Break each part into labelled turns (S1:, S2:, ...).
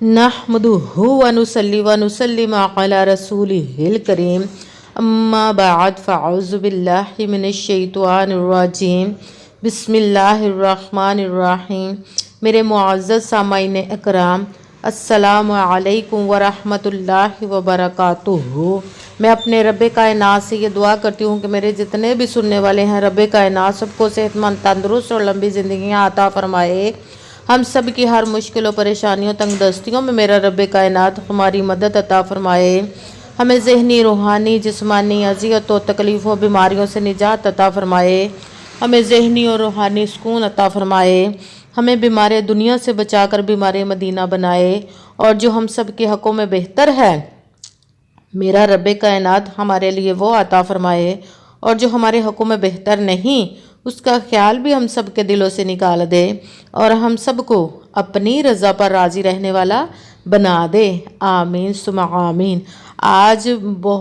S1: नहमदुहु व नुसल्ली व नुसल्लिम अला रसूलिहिल करीम अम्मा बाद फ़अऊज़ु बिल्लाहि मिनश शैतानिर रजीम बिस्मिल्लाहिर्रहमानिर्रहीम। मेरे मुअज़्ज़ज़ सामाईन इकराम, अस्सलामु अलैकुम व रहमतुल्लाहि व बरकातुहू। मैं अपने रब्बे कायनात से ये दुआ करती हूँ कि मेरे जितने भी सुनने वाले हैं, रब्बे कायनात सबको सेहतमंद, तंदुरुस्त और लंबी ज़िंदगियाँ अता फ़रमाए। हम सब की हर मुश्किल और परेशानियों, तंगदस्तियों में मेरा रब्बे कायनात हमारी मदद अता फ़रमाए। हमें ज़हनी, रूहानी, जिस्मानी अज़ियत और तकलीफ़ों, बीमारियों से निजात अता फ़रमाए। हमें ज़हनी और रूहानी सुकून अता फ़रमाए। हमें बीमार दुनिया से बचाकर बीमार मदीना बनाए। और जो हम सब के हक़ों में बेहतर है, मेरा रब्बे कायनात हमारे लिए वो अता फ़रमाए। और जो हमारे हक़ों में बेहतर नहीं, उसका ख्याल भी हम सब के दिलों से निकाल दे और हम सबको अपनी रज़ा पर राज़ी रहने वाला बना दे। आमीन सुमा आमीन। आज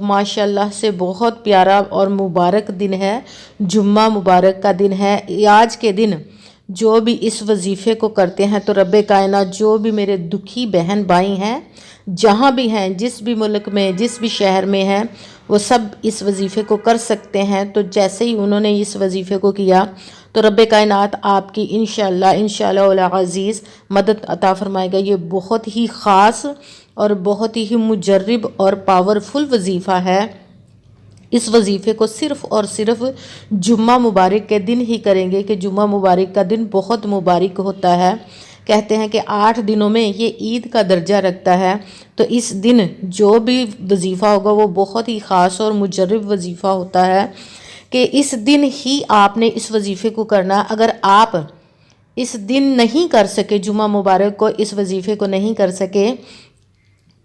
S1: माशाल्लाह से बहुत प्यारा और मुबारक दिन है, जुम्मा मुबारक का दिन है। आज के दिन जो भी इस वजीफ़े को करते हैं, तो रब्बे कायनात जो भी मेरे दुखी बहन भाई हैं, जहाँ भी हैं, जिस भी मुल्क में, जिस भी शहर में हैं, वो सब इस वजीफ़े को कर सकते हैं। तो जैसे ही उन्होंने इस वजीफ़े को किया, तो रब्बे कायनात आपकी इंशाअल्लाह अज़ीज़ मदद अता फ़रमाएगा। ये बहुत ही ख़ास और बहुत ही मुजर्रब और पावरफुल वजीफ़ा है। इस वजीफ़े को सिर्फ़ और सिर्फ जुम्मा मुबारक के दिन ही करेंगे कि जुम्मा मुबारक का दिन बहुत मुबारक होता है। कहते हैं कि 8 दिनों में ये ईद का दर्जा रखता है। तो इस दिन जो भी वजीफ़ा होगा वो बहुत ही ख़ास और मुजर्रब वजीफ़ा होता है कि इस दिन ही आपने इस वजीफ़े को करना। अगर आप इस दिन नहीं कर सके, जुम्मा मुबारक को इस वजीफ़े को नहीं कर सके,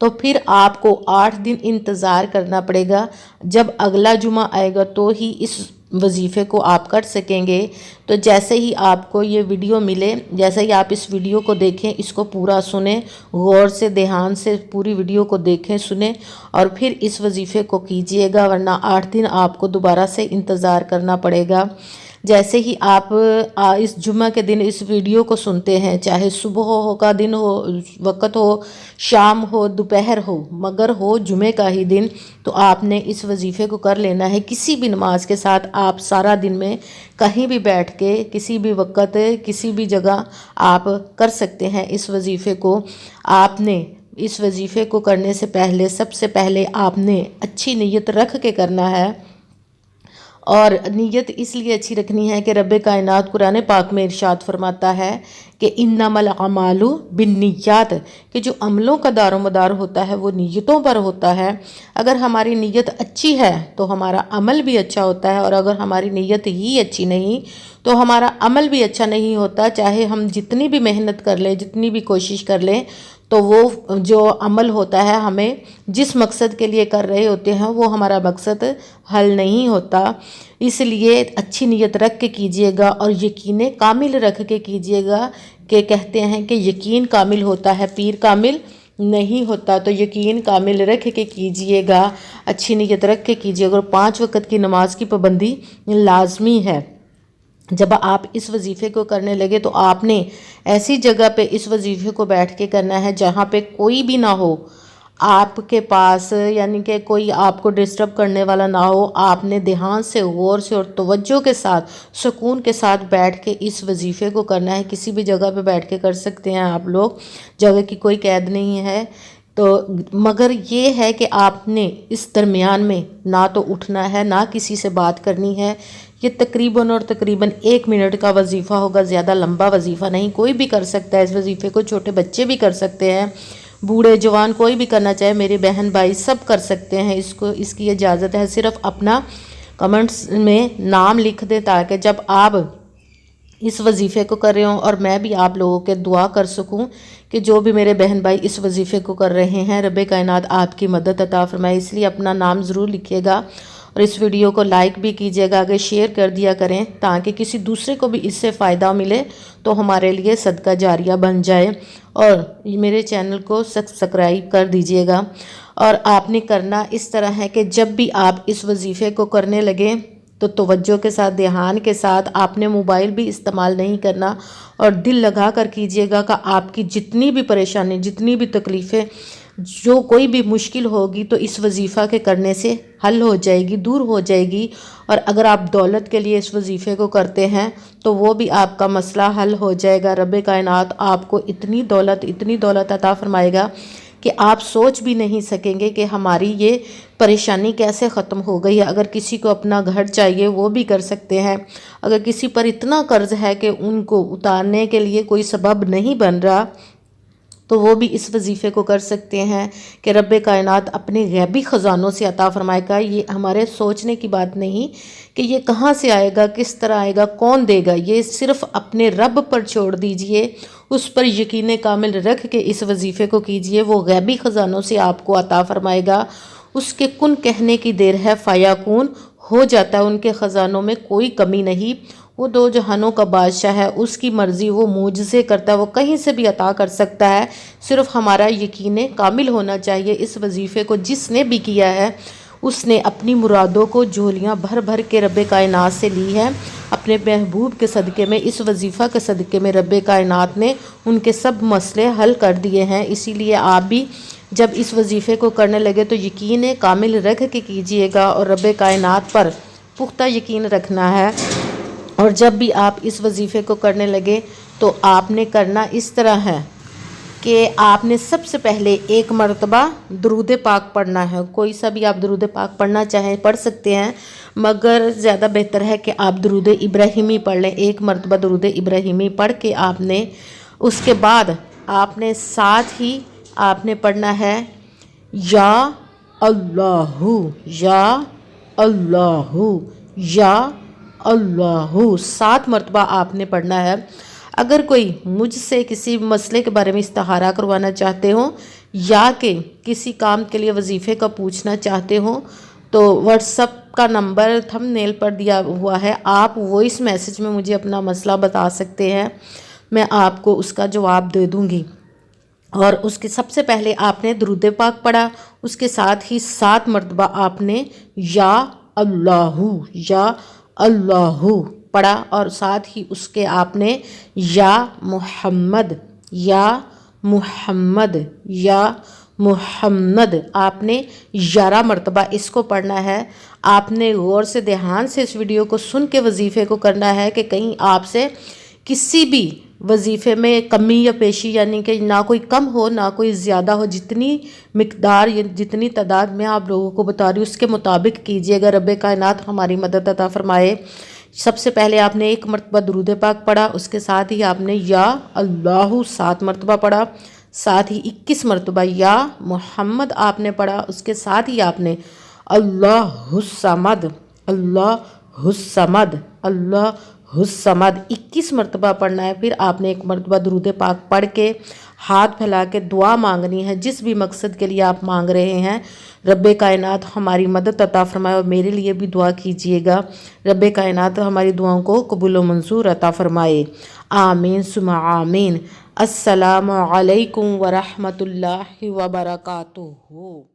S1: तो फिर आपको 8 दिन इंतज़ार करना पड़ेगा। जब अगला जुमा आएगा तो ही इस वजीफ़े को आप कर सकेंगे। तो जैसे ही आपको ये वीडियो मिले, जैसे ही आप इस वीडियो को देखें, इसको पूरा सुने, गौर से, ध्यान से पूरी वीडियो को देखें, सुने और फिर इस वजीफ़े को कीजिएगा, वरना 8 दिन आपको दोबारा से इंतज़ार करना पड़ेगा। जैसे ही आप इस जुम्मा के दिन इस वीडियो को सुनते हैं, चाहे सुबह हो का दिन हो, वक़्त हो, शाम हो, दोपहर हो, मगर हो जुमे का ही दिन, तो आपने इस वजीफ़े को कर लेना है। किसी भी नमाज के साथ आप सारा दिन में कहीं भी बैठ के, किसी भी वक़्त, किसी भी जगह आप कर सकते हैं इस वजीफ़े को। आपने इस वजीफ़े को करने से पहले, सबसे पहले आपने अच्छी नीयत रख के करना है। और नीयत इसलिए अच्छी रखनी है कि रब्बे कायनात कुरान पाक में इरशाद फरमाता है कि इन्नमल अमालु बिन्नियात, कि जो अमलों का दारोमदार होता है वो नीयतों पर होता है। अगर हमारी नीयत अच्छी है तो हमारा अमल भी अच्छा होता है, और अगर हमारी नीयत ही अच्छी नहीं तो हमारा अमल भी अच्छा नहीं होता। चाहे हम जितनी भी मेहनत कर लें, जितनी भी कोशिश कर लें, तो वो जो अमल होता है, हमें जिस मकसद के लिए कर रहे होते हैं वो हमारा मकसद हल नहीं होता। इसलिए अच्छी नीयत रख के कीजिएगा और यकीन कामिल रख के कीजिएगा। कि कहते हैं कि यकीन कामिल होता है, पीर कामिल नहीं होता। तो यकीन कामिल रख के कीजिएगा, अच्छी नीयत रख के कीजिएगा। और 5 वक़्त की नमाज की पाबंदी लाजमी है। जब आप इस वजीफ़े को करने लगे तो आपने ऐसी जगह पे इस वजीफ़े को बैठ के करना है जहाँ पे कोई भी ना हो आपके पास, यानी कि कोई आपको डिस्टर्ब करने वाला ना हो। आपने ध्यान से, गौर से और तवज्जो के साथ, सुकून के साथ बैठ के इस वजीफ़े को करना है। किसी भी जगह पे बैठ के कर सकते हैं आप लोग, जगह की कोई कैद नहीं है। तो मगर ये है कि आपने इस दरमियान में ना तो उठना है, ना किसी से बात करनी है। ये तकरीबन 1 मिनट का वजीफ़ा होगा, ज़्यादा लंबा वजीफ़ा नहीं। कोई भी कर सकता है इस वजीफ़े को, छोटे बच्चे भी कर सकते हैं, बूढ़े जवान कोई भी करना चाहे, मेरे बहन भाई सब कर सकते हैं इसको। इसकी इजाज़त है। सिर्फ अपना कमेंट्स में नाम लिख दें ताकि जब आप इस वजीफ़े को कर रहे हों और मैं भी आप लोगों के दुआ कर सकूं कि जो भी मेरे बहन भाई इस वजीफ़े को कर रहे हैं, रब्बे कायनात आपकी मदद अता फरमाए। इसलिए अपना नाम ज़रूर लिखिएगा और इस वीडियो को लाइक भी कीजिएगा, आगे शेयर कर दिया करें ताकि किसी दूसरे को भी इससे फ़ायदा मिले, तो हमारे लिए सदका जारिया बन जाए। और मेरे चैनल को सब्सक्राइब कर दीजिएगा। और आपने करना इस तरह है कि जब भी आप इस वजीफ़े को करने लगें تو توجہ کے ساتھ، دھیان کے ساتھ آپ نے موبائل بھی استعمال نہیں کرنا، اور دل لگا کر کیجئے گا کہ آپ کی جتنی بھی پریشانی، جتنی بھی تکلیفیں، جو کوئی بھی مشکل ہوگی تو اس وظیفہ کے کرنے سے حل ہو جائے گی، دور ہو جائے گی۔ اور اگر آپ دولت کے لیے اس وظیفے کو کرتے ہیں تو وہ بھی آپ کا مسئلہ حل ہو جائے گا۔ رب کائنات آپ کو اتنی دولت عطا فرمائے گا کہ آپ سوچ بھی نہیں سکیں گے کہ ہماری یہ پریشانی کیسے ختم ہو گئی ہے۔ اگر کسی کو اپنا گھر چاہیے وہ بھی کر سکتے ہیں، اگر کسی پر اتنا قرض ہے کہ ان کو اتارنے کے لیے کوئی سبب نہیں بن رہا تو وہ بھی اس وظیفے کو کر سکتے ہیں کہ رب کائنات اپنے غیبی خزانوں سے عطا فرمائے گا۔ یہ ہمارے سوچنے کی بات نہیں کہ یہ کہاں سے آئے گا، کس طرح آئے گا، کون دے گا، یہ صرف اپنے رب پر چھوڑ دیجئے، اس پر یقین کامل رکھ کے اس وظیفے کو کیجئے، وہ غیبی خزانوں سے آپ کو عطا فرمائے گا۔ اس کے کن کہنے کی دیر ہے، فیکون ہو جاتا ہے، ان کے خزانوں میں کوئی کمی نہیں۔ وہ دو جہانوں کا بادشاہ ہے، اس کی مرضی، وہ معجزے کرتا ہے، وہ کہیں سے بھی عطا کر سکتا ہے۔ صرف ہمارا یقین کامل ہونا چاہیے۔ اس وظیفے کو جس نے بھی کیا ہے اس نے اپنی مرادوں کو جھولیاں بھر بھر کے رب کائنات سے لی ہے۔ اپنے محبوب کے صدقے میں، اس وظیفہ کے صدقے میں رب کائنات نے ان کے سب مسئلے حل کر دیے ہیں۔ اسی لیے آپ بھی جب اس وظیفے کو کرنے لگے تو یقین کامل رکھ کے کیجئے گا، اور رب کائنات پر پختہ یقین رکھنا ہے۔ اور جب بھی آپ اس وظیفے کو کرنے لگے تو آپ نے کرنا اس طرح ہے کہ آپ نے سب سے پہلے ایک مرتبہ درود پاک پڑھنا ہے۔ کوئی سا بھی آپ درود پاک پڑھنا چاہیں پڑھ سکتے ہیں، مگر زیادہ بہتر ہے کہ آپ درود ابراہیمی پڑھ لیں۔ ایک مرتبہ درود ابراہیمی پڑھ کے آپ نے اس کے بعد آپ نے ساتھ ہی آپ نے پڑھنا ہے یا اللہ، یا اللہ، یا اللہ، 7 مرتبہ آپ نے پڑھنا ہے۔ اگر کوئی مجھ سے کسی مسئلے کے بارے میں استخارہ کروانا چاہتے ہوں یا کہ کسی کام کے لیے وظیفے کا پوچھنا چاہتے ہوں تو واٹس ایپ کا نمبر تھم نیل پر دیا ہوا ہے، آپ وائس میسج میں مجھے اپنا مسئلہ بتا سکتے ہیں، میں آپ کو اس کا جواب دے دوں گی۔ اور اس کے سب سے پہلے آپ نے درود پاک پڑھا، اس کے ساتھ ہی 7 مرتبہ آپ نے یا اللہ، یا اللہ پڑھا، اور ساتھ ہی اس کے آپ نے یا محمد، یا محمد، یا محمد آپ نے 11 مرتبہ اس کو پڑھنا ہے۔ آپ نے غور سے دھیان سے اس ویڈیو کو سن کے وظیفے کو کرنا ہے کہ کہیں آپ سے کسی بھی وظیفے میں کمی یا پیشی، یعنی کہ نہ کوئی کم ہو نہ کوئی زیادہ ہو، جتنی مقدار یا جتنی تعداد میں آپ لوگوں کو بتا رہی ہوں اس کے مطابق کیجیے گا، رب کائنات ہماری مدد عطا فرمائے۔ سب سے پہلے آپ نے 1 مرتبہ درود پاک پڑھا، اس کے ساتھ ہی آپ نے یا اللہ 7 مرتبہ پڑھا، ساتھ ہی 21 مرتبہ یا محمد آپ نے پڑھا، اس کے ساتھ ہی آپ نے اللہ الصمد، اللہ الصمد، اللہ الصمد 21 مرتبہ پڑھنا ہے۔ پھر آپ نے 1 مرتبہ درود پاک پڑھ کے ہاتھ پھیلا کے دعا مانگنی ہے، جس بھی مقصد کے لیے آپ مانگ رہے ہیں۔ رب کائنات ہماری مدد عطا فرمائے، اور میرے لیے بھی دعا کیجیے گا، رب کائنات ہماری دعاؤں کو قبول و منظور عطا فرمائے، آمین ثم آمین۔ السلام علیکم ورحمۃ اللہ وبرکاتہ۔